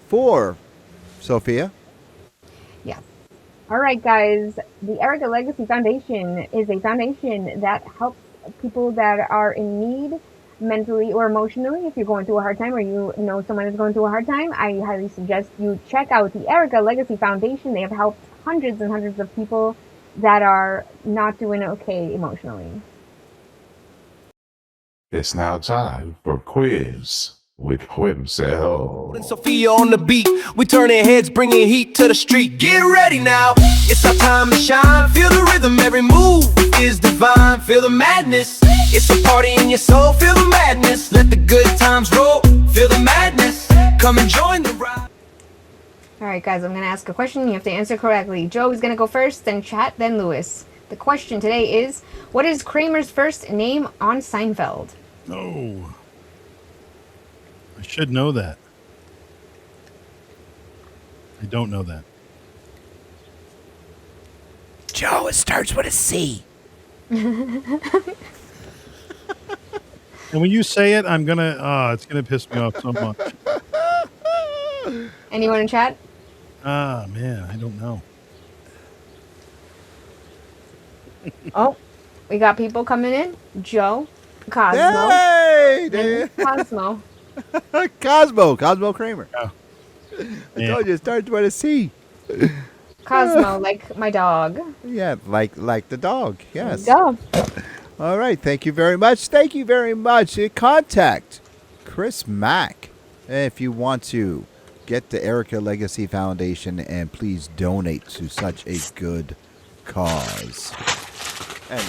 for Sophia. Yeah. All right, guys. The Erica Legacy Foundation is a foundation that helps people that are in need mentally or emotionally. If you're going through a hard time or you know someone is going through a hard time, I highly suggest you check out the Erica Legacy Foundation. They have helped hundreds and hundreds of people that are not doing okay emotionally. It's now time for quiz with Quimsel. And Sophia on the beat, we turning heads, bringing heat to the street. Get ready now, it's our time to shine. Feel the rhythm, every move is divine. Feel the madness, it's a party in your soul. Feel the madness, let the good times roll. Feel the madness, come and join the ride. All right, guys, I'm going to ask a question. You have to answer correctly. Joe is going to go first, then Chat, then Lewis. The question today is, what is Kramer's first name on Seinfeld? Oh. I should know that. I don't know that. Joe, it starts with a C. And when you say it, I'm going to, it's going to piss me off so much. Anyone in chat? Ah, man, I don't know. Oh, we got people coming in. Joe, Cosmo. Hey, and Cosmo. Cosmo Kramer. Oh. I told you it starts with a C. Cosmo, like my dog. Yeah, like the dog. Yes. Go. All right. Thank you very much. Thank you very much. Contact Chris Mack if you want to get the Erica Legacy Foundation and please donate to such a good cause. And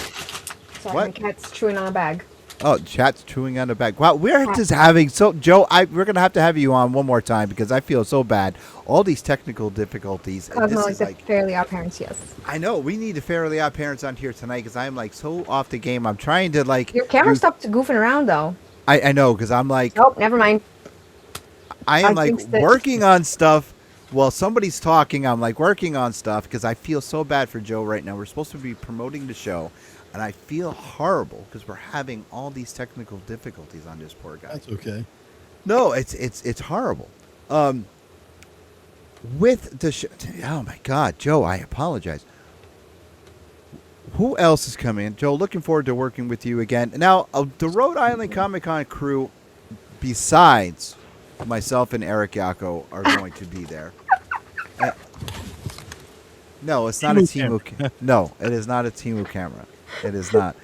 Sorry, what? my cat's chewing on a bag. Oh, chat's chewing on the back. Wow, we're just having Joe. We're gonna have to have you on one more time because I feel so bad. All these technical difficulties. Cosmo is like Fairly Odd Parents. Yes. I know we need the Fairly Odd Parents on here tonight because I'm like so off the game. I'm trying to like. Your camera stopped goofing around though. I know because I'm like. Oh, never mind. I am like working on stuff while somebody's talking. I'm like working on stuff because I feel so bad for Joe right now. We're supposed to be promoting the show. And I feel horrible because we're having all these technical difficulties on this poor guy. That's okay. No, it's horrible. With the show, oh my God, Joe, I apologize. Who else is coming in? Joe, looking forward to working with you again. Now, the Rhode Island Comic Con crew, besides myself and Eric Yako, are going to be there. No, it's not a Timu. No, it is not a Timu camera. It is not.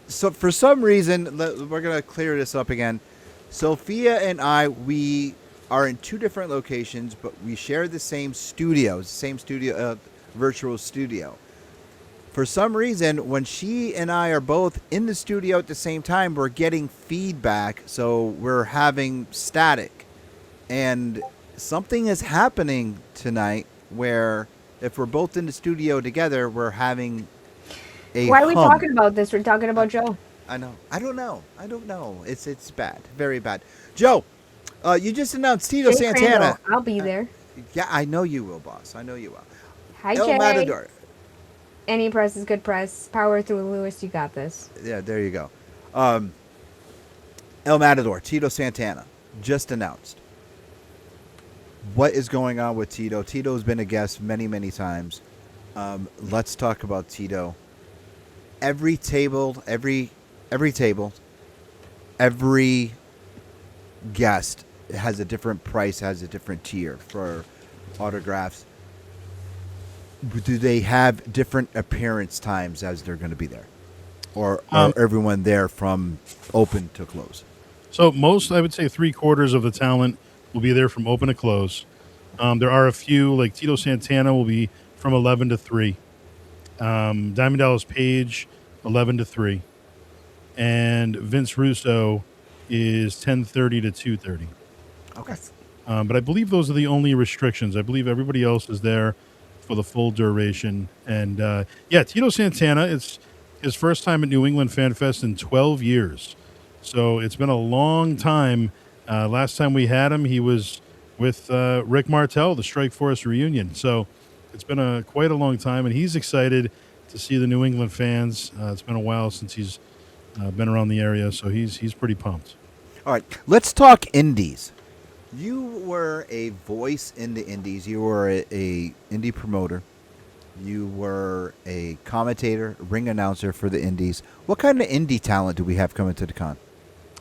So for some reason, we're going to clear this up again. Sophia and I, we are in two different locations, but we share the same studio, virtual studio. For some reason, when she and I are both in the studio at the same time, we're getting feedback, so we're having static. And something is happening tonight where if we're both in the studio together, we're having Why are we talking about this? We're talking about Joe. I know. I don't know. It's bad. Very bad. Joe, you just announced Tito Santana. Crandall, I'll be there. Yeah, I know you will, boss. I know you will. Hi, El Jay. Matador. Any press is good press. Power through Lewis. You got this. Yeah, there you go. El Matador, Tito Santana, just announced. What is going on with Tito? Tito's been a guest many, many times. Let's talk about Tito. Every guest has a different price, has a different tier for autographs. Do they have different appearance times as they're going to be there? Or are everyone there from open to close? So most, I would say 3/4 of the talent will be there from open to close. There are a few, like Tito Santana will be from 11 to 3. Diamond Dallas Page, 11 to 3. And Vince Russo is 10:30 to 2:30. Okay. But I believe those are the only restrictions. I believe everybody else is there for the full duration. And Tito Santana, it's his first time at New England Fan Fest in 12 years. So it's been a long time. Last time we had him, he was with Rick Martel, the Strike Force reunion. So it's been quite a long time, and he's excited to see the New England fans. It's been a while since he's been around the area, so he's pretty pumped. All right, let's talk indies. You were a voice in the indies. You were a indie promoter. You were a commentator, ring announcer for the indies. What kind of indie talent do we have coming to the con?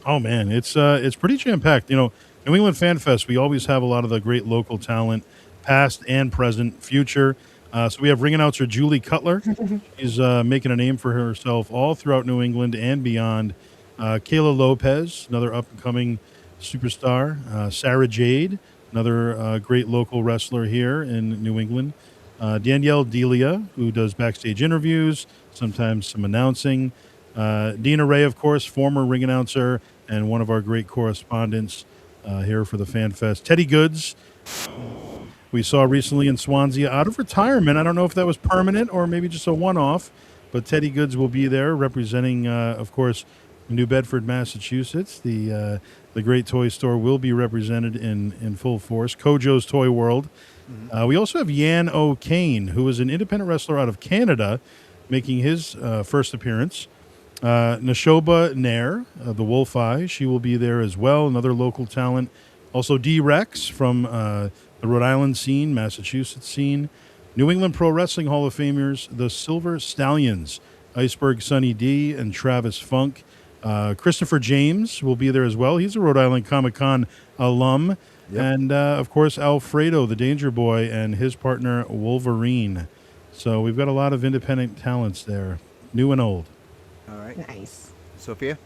Oh man, it's pretty jam packed. New England Fan Fest. We always have a lot of the great local talent, past and present, future. So we have ring announcer Julie Cutler. She's making a name for herself all throughout New England and beyond. Kayla Lopez, another up and coming superstar. Sarah Jade, another great local wrestler here in New England. Danielle Delia, who does backstage interviews, sometimes some announcing. Dina Ray, of course, former ring announcer and one of our great correspondents here for the Fan Fest. Teddy Goods, we saw recently in Swansea out of retirement. I don't know if that was permanent or maybe just a one-off, but Teddy Goods will be there representing, of course, New Bedford, Massachusetts. The great toy store will be represented in full force. Kojo's Toy World. We also have Yan O'Kane, who is an independent wrestler out of Canada, making his first appearance. Nashoba Nair, the Wolf Eye, she will be there as well, another local talent. Also D-Rex from the Rhode Island scene, Massachusetts scene. New England Pro Wrestling Hall of Famers, the Silver Stallions, Iceberg Sunny D and Travis Funk. Christopher James will be there as well. He's a Rhode Island Comic-Con alum. Yep. And, of course, Alfredo, the Danger Boy, and his partner, Wolverine. So we've got a lot of independent talents there, new and old. All right. Nice. Sophia?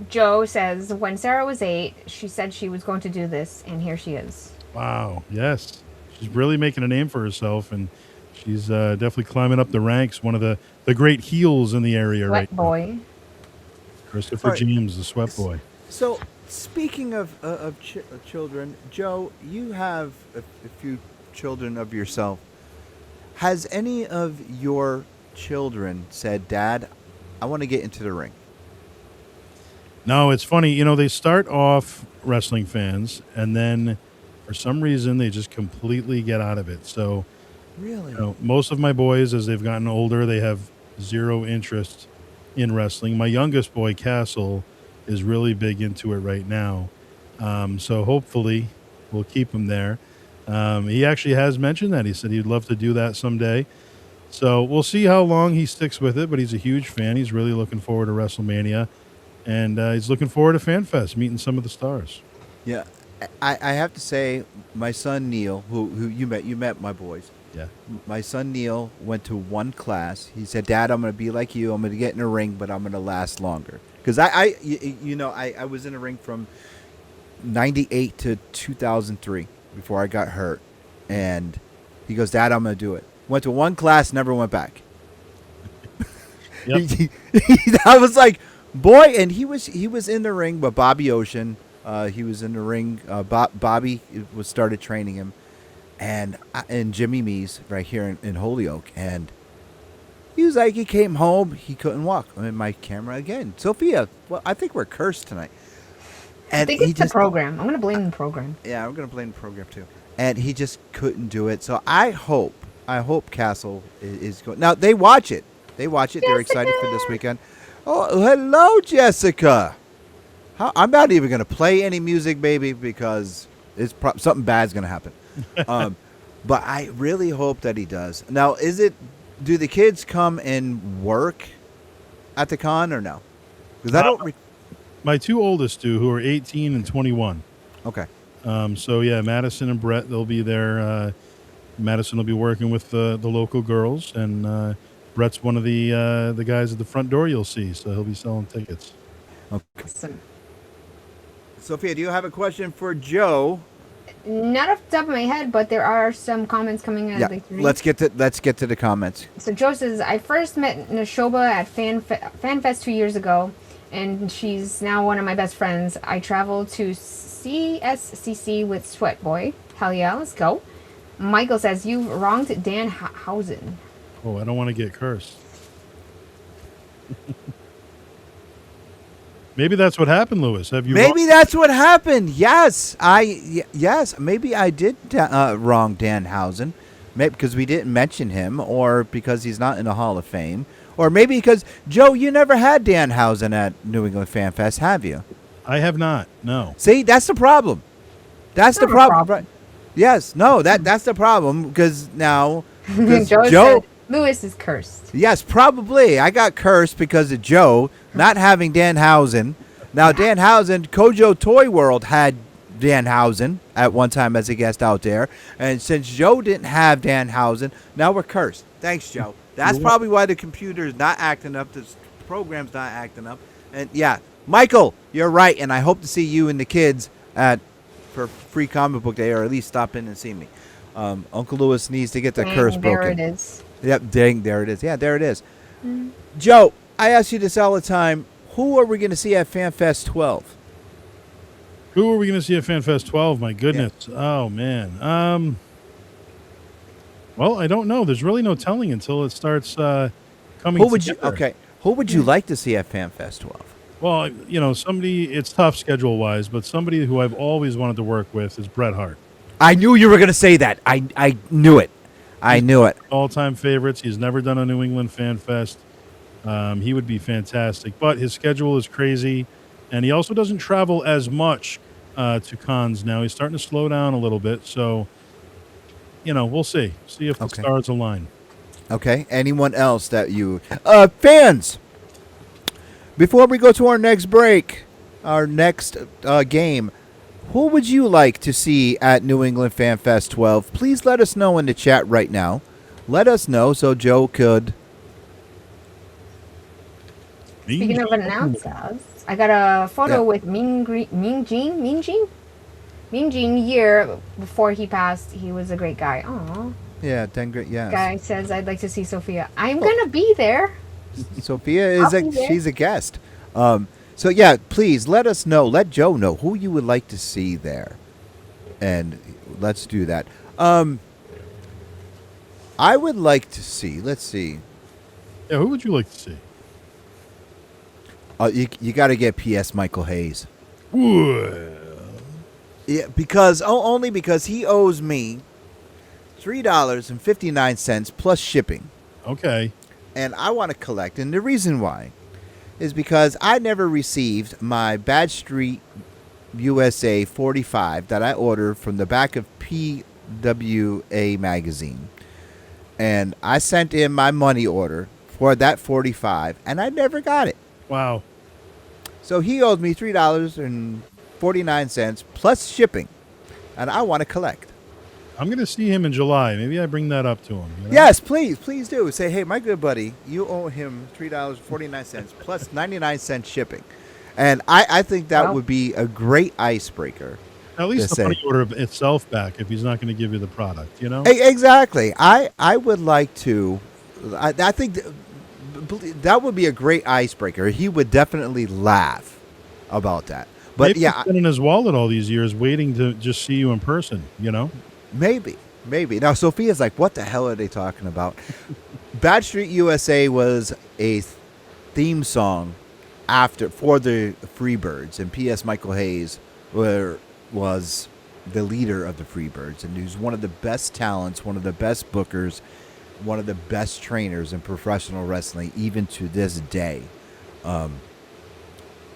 Joe says, when Sarah was 8, she said she was going to do this, and here she is. Wow, yes. She's really making a name for herself, and she's definitely climbing up the ranks, one of the great heels in the area Sweat right boy. now. Christopher James, the Sweat Boy. So, speaking of children, Joe, you have a few children of yourself. Has any of your children said, Dad, I want to get into the ring? No, it's funny. They start off wrestling fans, and then for some reason they just completely get out of it. So, really, most of my boys, as they've gotten older, they have zero interest in wrestling. My youngest boy, Castle, is really big into it right now. So hopefully we'll keep him there. He actually has mentioned that. He said he'd love to do that someday. So we'll see how long he sticks with it, but he's a huge fan. He's really looking forward to WrestleMania, and he's looking forward to FanFest, meeting some of the stars. Yeah, I have to say, my son Neil, who you met my boys. Yeah. My son Neil went to one class. He said, Dad, I'm going to be like you. I'm going to get in a ring, but I'm going to last longer. Because I was in a ring from 98 to 2003 before I got hurt. And he goes, Dad, I'm going to do it. Went to one class, never went back. Yep. I was like, boy, and he was in the ring, but Bobby Ocean, he was in the ring. Bobby started training him. And Jimmy Mees right here in Holyoke, and he was like, he came home, he couldn't walk. I mean, my camera again, Sophia. Well, I think we're cursed tonight. And I think it's the program. I'm going to blame the program. Yeah, I'm going to blame the program too. And he just couldn't do it. So I hope Castle is going. Now they watch it. Jessica! They're excited for this weekend. Oh, hello, Jessica. I'm not even going to play any music, baby, because something bad's going to happen. But I really hope that he does. Now, do the kids come and work at the con or no? Because I don't. My two oldest do, who are 18 and 21. Okay. So yeah, Madison and Brett, they'll be there. Madison will be working with the local girls, and Brett's one of the guys at the front door you'll see. So he'll be selling tickets. Okay. Awesome. Sophia, do you have a question for Joe? Not off the top of my head, but there are some comments coming in. Yeah, let's get to the comments. So Joe says, I first met Nashoba at FanFest 2 years ago, and she's now one of my best friends. I traveled to CSCC with Sweat Boy. Hell yeah, let's go. Michael says, you wronged Dan Housen. Oh, I don't want to get cursed. Maybe that's what happened, Lewis. Have you? Maybe that's what happened. Yes, yes. Maybe I did wrong Danhausen, maybe because we didn't mention him, or because he's not in the Hall of Fame, or maybe because Joe, you never had Danhausen at New England Fan Fest, have you? I have not. No. See, that's the problem. That's the Not a problem. problem. Right? Yes. No. That's the problem because now 'cause Joe Joe. said Lewis is cursed. Yes, probably. I got cursed because of Joe not having Danhausen. Now, Danhausen, Kojo Toy World had Danhausen at one time as a guest out there. And since Joe didn't have Danhausen, now we're cursed. Thanks, Joe. That's probably why the computer's not acting up. The program's not acting up. And yeah, Michael, you're right. And I hope to see you and the kids for free comic book day, or at least stop in and see me. Uncle Lewis needs to get the curse broken. There it is. Yep, dang, there it is. Yeah, there it is. Joe, I ask you this all the time. Who are we going to see at FanFest 12? Who are we going to see at FanFest 12? My goodness. Yeah. Oh, man. Well, I don't know. There's really no telling until it starts coming Who would together. you? Okay, who would you like to see at FanFest 12? Well, somebody, it's tough schedule-wise, but somebody who I've always wanted to work with is Bret Hart. I knew you were going to say that. I knew it. I knew it. All-time favorites. He's never done a New England Fan Fest. He would be fantastic, but his schedule is crazy, and he also doesn't travel as much to cons now. He's starting to slow down a little bit, so we'll see. See if the stars align. Okay. Anyone else that you fans? Before we go to our next break, our next game. Who would you like to see at New England Fan Fest 12? Please let us know in the chat right now. Let us know so Joe could. Speaking of announcers, I got a photo with Mean Gene. Year before he passed, he was a great guy. Aww. Yeah, then great. Yeah. Guy says, I'd like to see Sophia. I'm going to be there. Sophia is she's a guest. So yeah, please let us know. Let Joe know who you would like to see there, and let's do that. I would like to see. Let's see. Yeah, who would you like to see? You got to get P.S. Michael Hayes. Well. Yeah, because only because he owes me $3.59 plus shipping. Okay. And I want to collect, and the reason why is because I never received my Bad Street USA 45 that I ordered from the back of PWA magazine. And I sent in my money order for that 45, and I never got it. Wow. So he owed me $3.49 plus shipping, and I want to collect. I'm going to see him in July. Maybe I bring that up to him. Yes, please do. Say, hey, my good buddy, you owe him $3.49 plus 99 cents shipping. And I think that would be a great icebreaker. At least the money order itself back if he's not going to give you the product, Exactly. I would like to. I think that would be a great icebreaker. He would definitely laugh about that. But maybe he's been in his wallet all these years waiting to just see you in person, Maybe. Now, Sophia's like, what the hell are they talking about? Bad Street USA was a theme song for the Freebirds, and P.S. Michael Hayes was the leader of the Freebirds, and he was one of the best talents, one of the best bookers, one of the best trainers in professional wrestling, even to this day.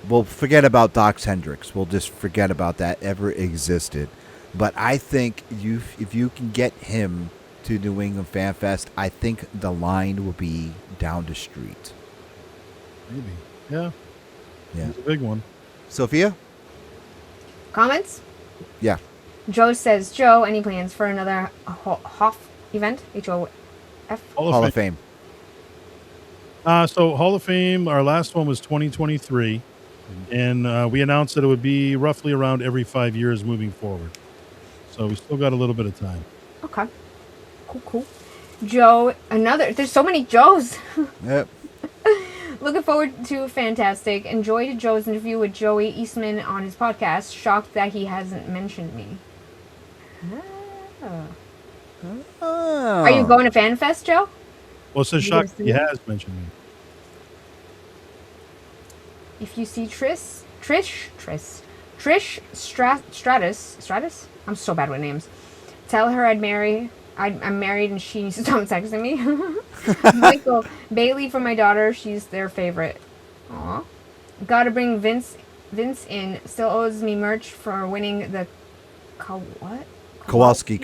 We'll forget about Doc Hendricks. We'll just forget about that ever existed. But I think if you can get him to New England Fan Fest, I think the line will be down the street. Maybe. Yeah. It's a big one. Sophia? Comments? Yeah. Joe says, Joe, any plans for another Hoff event? H-O-F? Hall of Fame. So Hall of Fame, our last one was 2023. And we announced that it would be roughly around every 5 years moving forward. So we still got a little bit of time. Okay. Cool. Joe, there's so many Joes. Yep. Looking forward to fantastic. Enjoyed Joe's interview with Joey Eastman on his podcast. Shocked that he hasn't mentioned me. Are you going to FanFest, Joe? Well, so shocked he has mentioned me. If you see Trish Stratus. I'm so bad with names. Tell her I'm married and she needs to stop texting me. Michael Bailey for my daughter. She's their favorite. Aw. Gotta bring Vince in. Still owes me merch for winning the What? Kowalski.